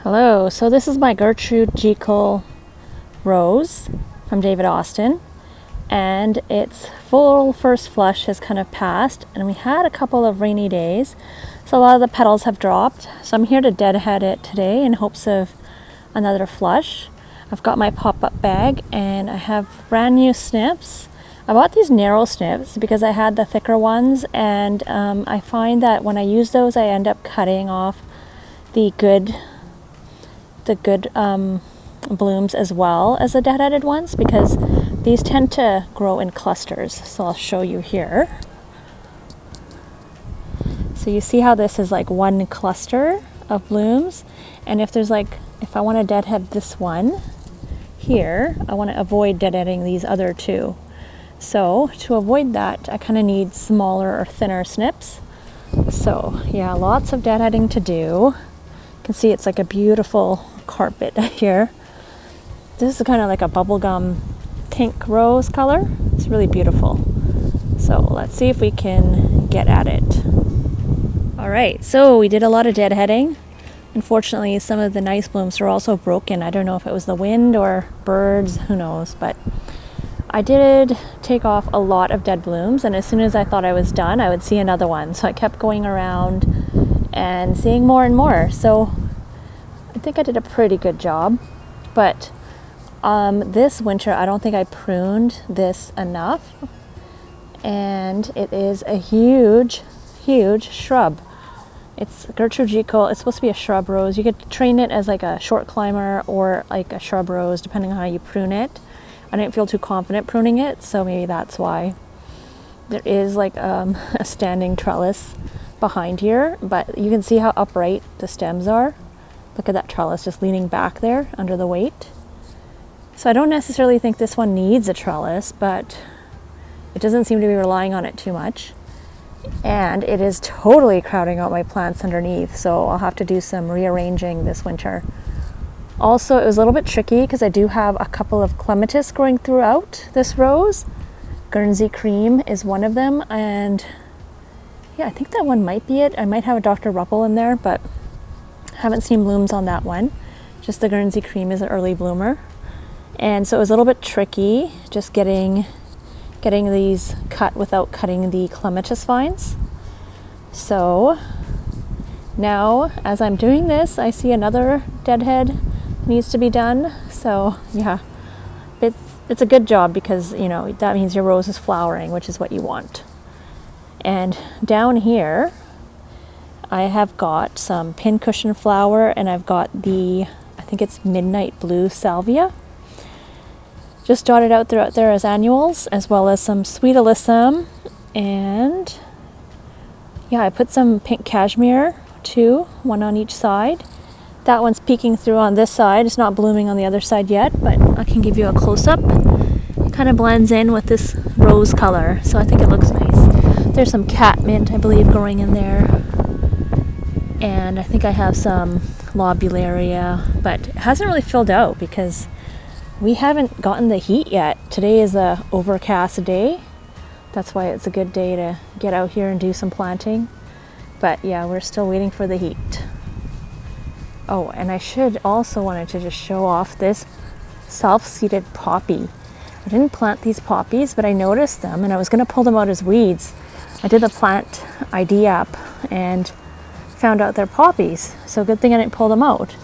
Hello, so this is my Gertrude Jekyll rose from David Austin, and its full first flush has kind of passed, and we had a couple of rainy days, so a lot of the petals have dropped. So I'm here to deadhead it today in hopes of another flush. I've got my pop-up bag and I have brand new snips. I bought these narrow snips because I had the thicker ones, and I find that when I use those I end up cutting off the good blooms as well as the deadheaded ones, because these tend to grow in clusters. So I'll show you here. So you see how this is like one cluster of blooms, and if I want to deadhead this one here, I want to avoid deadheading these other two. So to avoid that, I kind of need smaller or thinner snips. So yeah, lots of deadheading to do. You can see it's like a beautiful carpet here. This is kind of like a bubblegum pink rose color. It's really beautiful. So let's see if we can get at it. All right, so we did a lot of deadheading. Unfortunately, some of the nice blooms are also broken. I don't know if it was the wind or birds, who knows, but I did take off a lot of dead blooms, and as soon as I thought I was done, I would see another one. So I kept going around and seeing more and more. So I think I did a pretty good job, but this winter I don't think I pruned this enough, and it is a huge shrub. It's Gertrude Jekyll. It's supposed to be a shrub rose. You could train it as like a short climber or like a shrub rose depending on how you prune it. I didn't feel too confident pruning it, so maybe that's why. There is like a standing trellis behind here, but you can see how upright the stems are. Look at that trellis just leaning back there under the weight. So I don't necessarily think this one needs a trellis, but it doesn't seem to be relying on it too much. And it is totally crowding out my plants underneath, so I'll have to do some rearranging this winter. Also, it was a little bit tricky because I do have a couple of clematis growing throughout this rose. Guernsey cream is one of them, and yeah, I think that one might be it. I might have a Dr. Ruppel in there, but haven't seen blooms on that one. Just the Guernsey cream is an early bloomer. And so it was a little bit tricky just getting these cut without cutting the clematis vines. So now as I'm doing this, I see another deadhead needs to be done. So yeah, it's a good job because, you know, that means your rose is flowering, which is what you want. And down here I have got some pincushion flower, and I've got I think it's midnight blue salvia. Just dotted out there as annuals, as well as some sweet alyssum, and yeah, I put some pink cashmere too, one on each side. That one's peeking through on this side. It's not blooming on the other side yet, but I can give you a close-up. It kind of blends in with this rose color, so I think it looks nice. There's some catmint, I believe, growing in there. And I think I have some lobularia, but it hasn't really filled out because we haven't gotten the heat yet. Today is a overcast day. That's why it's a good day to get out here and do some planting. But yeah, we're still waiting for the heat. Oh, and I should also wanted to just show off this self-seeded poppy. I didn't plant these poppies, but I noticed them and I was gonna pull them out as weeds. I did the plant ID app and found out they're poppies. So good thing I didn't pull them out.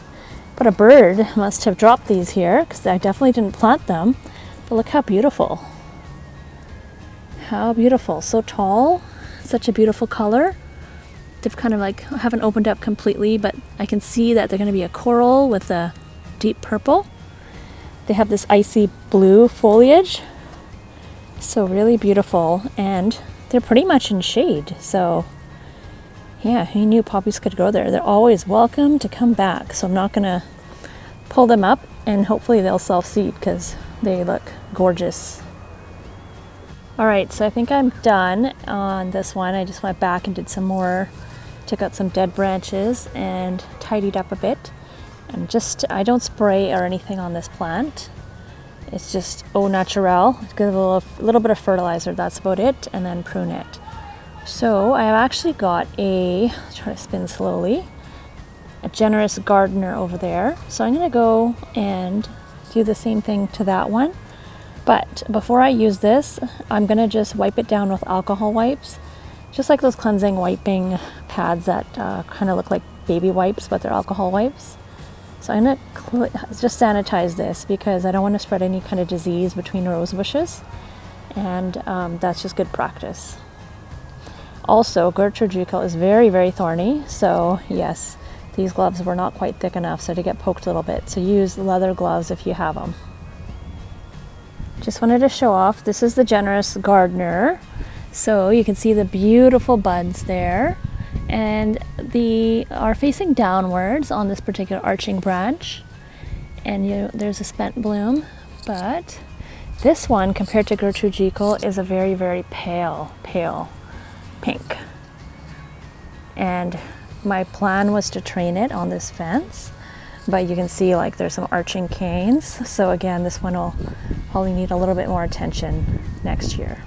But a bird must have dropped these here because I definitely didn't plant them. But look how beautiful. How beautiful. So tall. Such a beautiful color. They've kind of like, haven't opened up completely, but I can see that they're going to be a coral with a deep purple. They have this icy blue foliage. So really beautiful. And they're pretty much in shade. So yeah, who knew poppies could grow there? They're always welcome to come back. So I'm not gonna pull them up, and hopefully they'll self-seed because they look gorgeous. All right, so I think I'm done on this one. I just went back and did some more, took out some dead branches and tidied up a bit. And I don't spray or anything on this plant. It's just au naturel. Give a little bit of fertilizer, that's about it, and then prune it. So I've actually got try to spin slowly, a generous gardener over there. So I'm going to go and do the same thing to that one. But before I use this, I'm going to just wipe it down with alcohol wipes. Just like those cleansing wiping pads that kind of look like baby wipes, but they're alcohol wipes. So I'm going to just sanitize this because I don't want to spread any kind of disease between rose bushes. And that's just good practice. Also, Gertrude Jekyll is very, very thorny. So yes, these gloves were not quite thick enough, so to get poked a little bit. So use leather gloves if you have them. Just wanted to show off, this is the generous gardener. So you can see the beautiful buds there. And they are facing downwards on this particular arching branch. And there's a spent bloom. But this one, compared to Gertrude Jekyll, is a very, very pale pink. And my plan was to train it on this fence, but you can see like there's some arching canes. So again, this one will probably need a little bit more attention next year.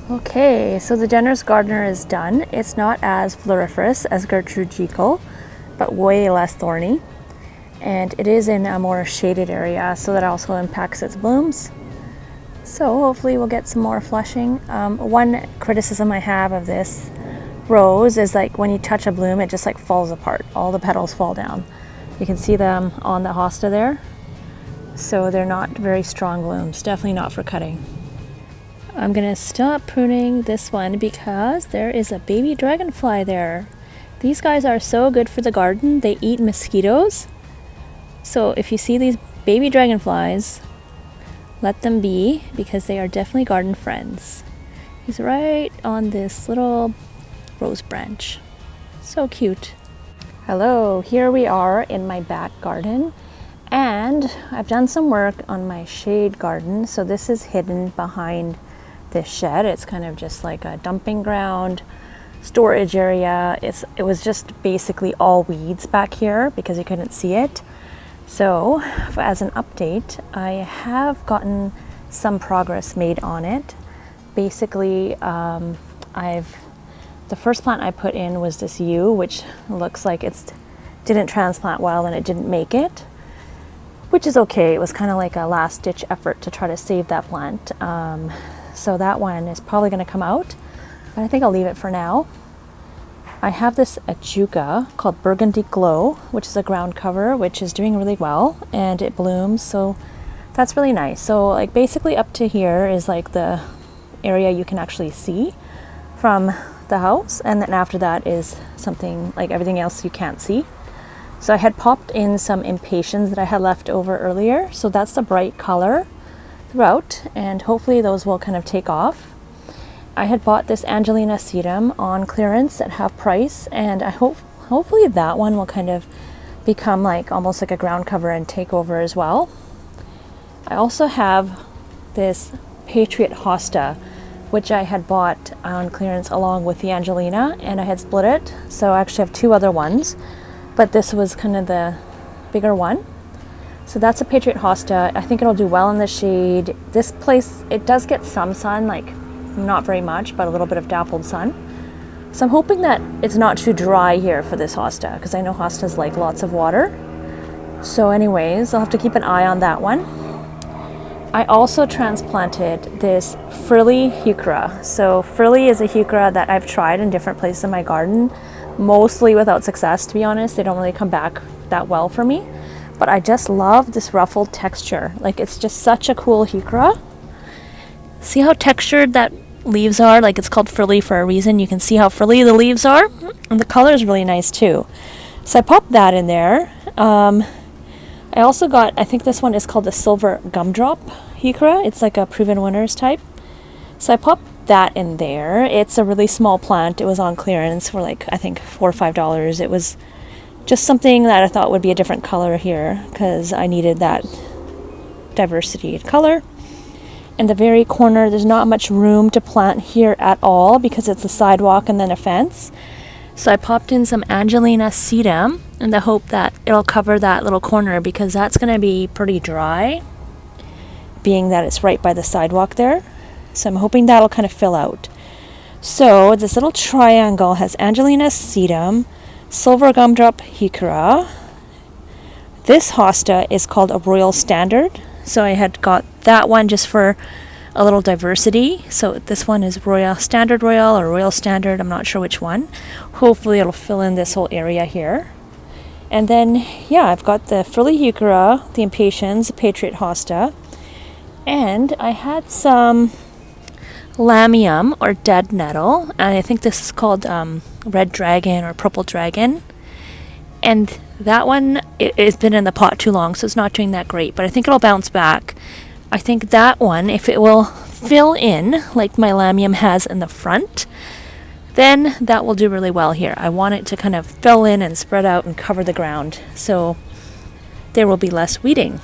Okay, so the generous gardener is done. It's not as floriferous as Gertrude Jekyll, but way less thorny. And it is in a more shaded area, so that also impacts its blooms. So hopefully we'll get some more flushing. One criticism I have of this rose is like when you touch a bloom, it just like falls apart. All the petals fall down. You can see them on the hosta there. So they're not very strong blooms, definitely not for cutting. I'm gonna stop pruning this one because there is a baby dragonfly there. These guys are so good for the garden. They eat mosquitoes. So if you see these baby dragonflies, let them be, because they are definitely garden friends. He's right on this little rose branch. So cute. Hello, here we are in my back garden, and I've done some work on my shade garden. So this is hidden behind this shed. It's kind of just like a dumping ground, storage area. It was just basically all weeds back here because you couldn't see it. So as an update, I have gotten some progress made on it. Basically, the first plant I put in was this yew, which looks like it didn't transplant well and it didn't make it, which is okay. It was kind of like a last ditch effort to try to save that plant. So that one is probably going to come out, but I think I'll leave it for now. I have this ajuga called Burgundy Glow, which is a ground cover, which is doing really well, and it blooms, so that's really nice. So like basically up to here is like the area you can actually see from the house, and then after that is something like everything else you can't see. So I had popped in some impatiens that I had left over earlier, so that's the bright color throughout, and hopefully those will kind of take off. I had bought this Angelina sedum on clearance at half price, and I hopefully that one will kind of become like almost like a ground cover and take over as well. I also have this Patriot Hosta, which I had bought on clearance along with the Angelina, and I had split it. So I actually have two other ones, but this was kind of the bigger one. So that's a Patriot Hosta. I think it'll do well in the shade. This place, it does get some sun, like not very much, but a little bit of dappled sun. So I'm hoping that it's not too dry here for this hosta, because I know hostas like lots of water. So anyways, I'll have to keep an eye on that one. I also transplanted this Frilly heuchera. So Frilly is a heuchera that I've tried in different places in my garden, mostly without success, to be honest. They don't really come back that well for me. But I just love this ruffled texture. Like, it's just such a cool heuchera. See how textured that leaves are? Like, it's called frilly for a reason. You can see how frilly the leaves are, and the color is really nice too. So I popped that in there. I also got, I think this one is called the silver gumdrop heuchera. It's like a proven winners type. So I popped that in there. It's a really small plant. It was on clearance for like, I think $4 or $5. It was just something that I thought would be a different color here because I needed that diversity in color. In the very corner, there's not much room to plant here at all because it's a sidewalk and then a fence. So I popped in some Angelina sedum in the hope that it'll cover that little corner, because that's going to be pretty dry, being that it's right by the sidewalk there. So I'm hoping that'll kind of fill out. So this little triangle has Angelina sedum, silver gumdrop heuchera. This hosta is called a royal standard, so I had got that one just for a little diversity. So this one is royal standard royal or royal standard, I'm not sure which one. Hopefully it'll fill in this whole area here. And then yeah, I've got the frilly heuchera, the impatiens, the Patriot Hosta, and I had some lamium or dead nettle, and I think this is called red dragon or purple dragon. And that one, it's been in the pot too long, so it's not doing that great, but I think it'll bounce back. I think that one, if it will fill in like my lamium has in the front, then that will do really well here. I want it to kind of fill in and spread out and cover the ground, so there will be less weeding.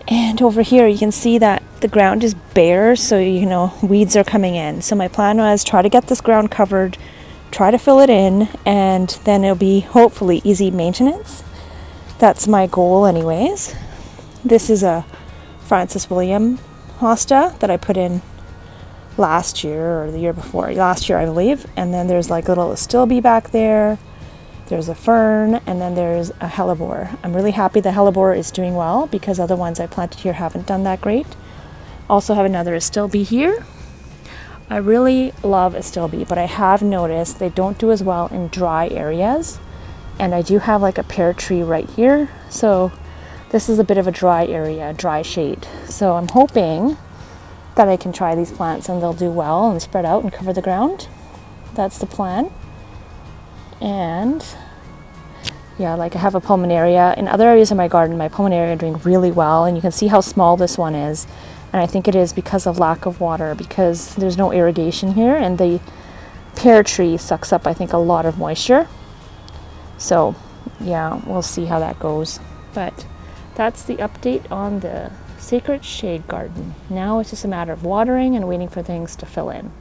And over here you can see that the ground is bare, so you know weeds are coming in. So my plan was try to get this ground covered, try to fill it in, and then it'll be hopefully easy maintenance. That's my goal anyways. This is a Francis William hosta that I put in last year or the year before. Last year I believe. And then there's like a little astilbe back there. There's a fern, and then there's a hellebore. I'm really happy the hellebore is doing well because other ones I planted here haven't done that great. Also have another astilbe here. I really love astilbe, but I have noticed they don't do as well in dry areas. And I do have like a pear tree right here. So this is a bit of a dry area, dry shade. So I'm hoping that I can try these plants and they'll do well and spread out and cover the ground. That's the plan. And yeah, like I have a pulmonaria. In other areas of my garden, my pulmonaria are doing really well, and you can see how small this one is. And I think it is because of lack of water, because there's no irrigation here, and the pear tree sucks up, I think, a lot of moisture. So yeah, we'll see how that goes. But that's the update on the Sacred Shade Garden. Now it's just a matter of watering and waiting for things to fill in.